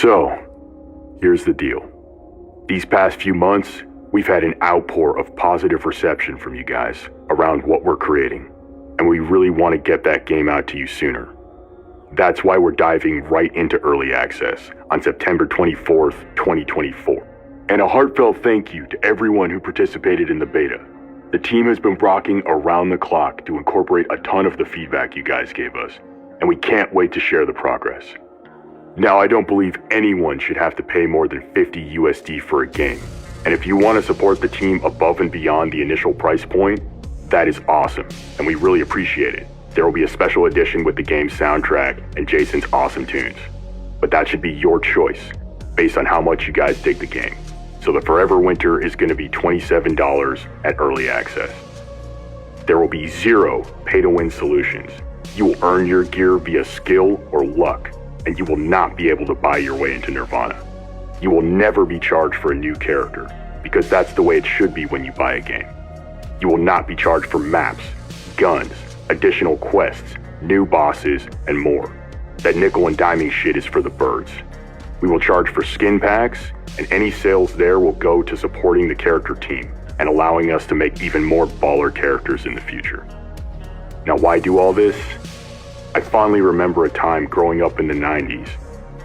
So, here's the deal. These past few months, we've had an outpour of positive reception from you guys around what we're creating, and we really want to get that game out to you sooner. That's why we're diving right into early access on September 24th, 2024. And a heartfelt thank you to everyone who participated in the beta. The team has been rocking around the clock to incorporate a ton of the feedback you guys gave us, and we can't wait to share the progress. Now, I don't believe anyone should have to pay more than 50 USD for a game, and if you want to support the team above and beyond the initial price point, that is awesome, and we really appreciate it. There will be a special edition with the game's soundtrack and Jason's awesome tunes, but that should be your choice, based on how much you guys dig the game. So the Forever Winter is going to be $27 at early access. There will be zero pay-to-win solutions. You will earn your gear via skill or luck, and you will not be able to buy your way into Nirvana. You will never be charged for a new character, because that's the way it should be when you buy a game. You will not be charged for maps, guns, additional quests, new bosses, and more. That nickel and diming shit is for the birds. We will charge for skin packs, and any sales there will go to supporting the character team and allowing us to make even more baller characters in the future. Now, why do all this? I fondly remember a time growing up in the 90s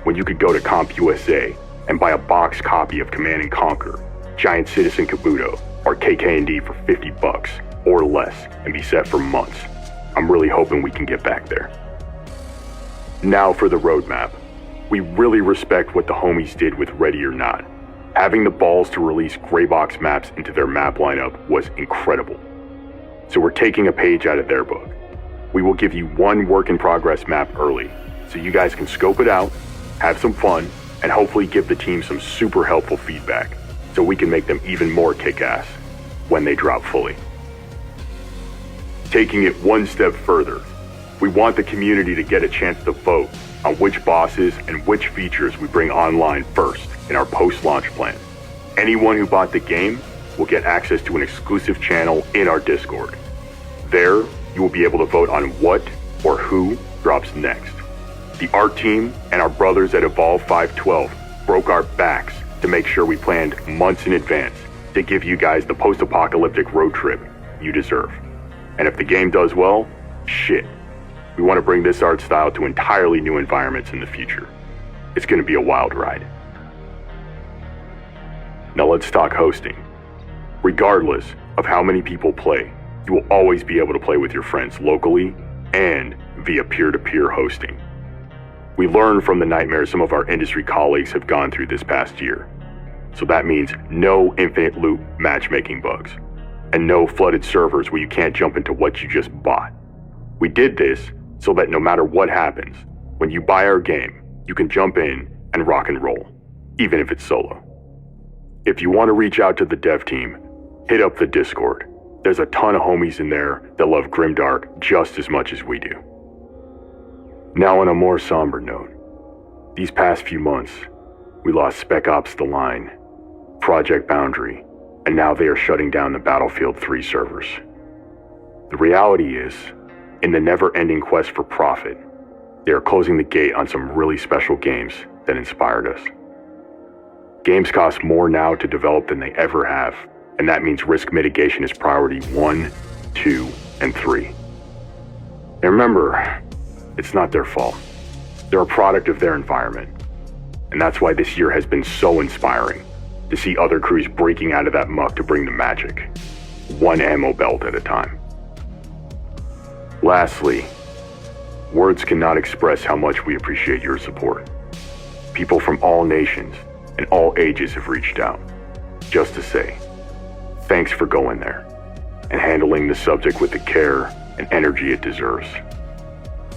when you could go to CompUSA and buy a box copy of Command & Conquer, Giant Citizen Kabuto, or KK&D for $50 or less and be set for months. I'm really hoping we can get back there. Now for the roadmap. We really respect what the homies did with Ready or Not. Having the balls to release Greybox maps into their map lineup was incredible. So we're taking a page out of their book. We will give you one work-in-progress map early, so you guys can scope it out, have some fun, and hopefully give the team some super helpful feedback, so we can make them even more kick-ass when they drop fully. Taking it one step further, we want the community to get a chance to vote on which bosses and which features we bring online first in our post-launch plan. Anyone who bought the game will get access to an exclusive channel in our Discord. There, you will be able to vote on what or who drops next. The art team and our brothers at Evolve 512 broke our backs to make sure we planned months in advance to give you guys the post-apocalyptic road trip you deserve. And if the game does well, shit. We want to bring this art style to entirely new environments in the future. It's going to be a wild ride. Now let's talk hosting. Regardless of how many people play, you will always be able to play with your friends locally and via peer-to-peer hosting. We learned from the nightmares some of our industry colleagues have gone through this past year. So that means no infinite loop matchmaking bugs, and no flooded servers where you can't jump into what you just bought. We did this so that no matter what happens, when you buy our game, you can jump in and rock and roll, even if it's solo. If you want to reach out to the dev team, hit up the Discord. There's a ton of homies in there that love Grimdark just as much as we do. Now on a more somber note, these past few months, we lost Spec Ops The Line, Project Boundary, and now they are shutting down the Battlefield 3 servers. The reality is, in the never-ending quest for profit, they are closing the gate on some really special games that inspired us. Games cost more now to develop than they ever have, and that means risk mitigation is priority 1, 2, and 3. And remember, it's not their fault. They're a product of their environment. And that's why this year has been so inspiring, to see other crews breaking out of that muck to bring the magic, one ammo belt at a time. Lastly, words cannot express how much we appreciate your support. People from all nations and all ages have reached out, just to say, thanks for going there and handling the subject with the care and energy it deserves.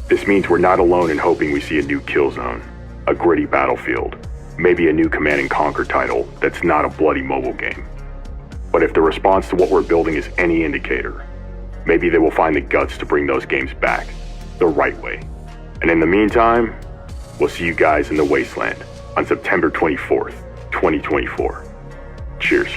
This means we're not alone in hoping we see a new Killzone, a gritty Battlefield, maybe a new Command & Conquer title that's not a bloody mobile game. But if the response to what we're building is any indicator, maybe they will find the guts to bring those games back the right way. And in the meantime, we'll see you guys in the Wasteland on September 24th, 2024. Cheers.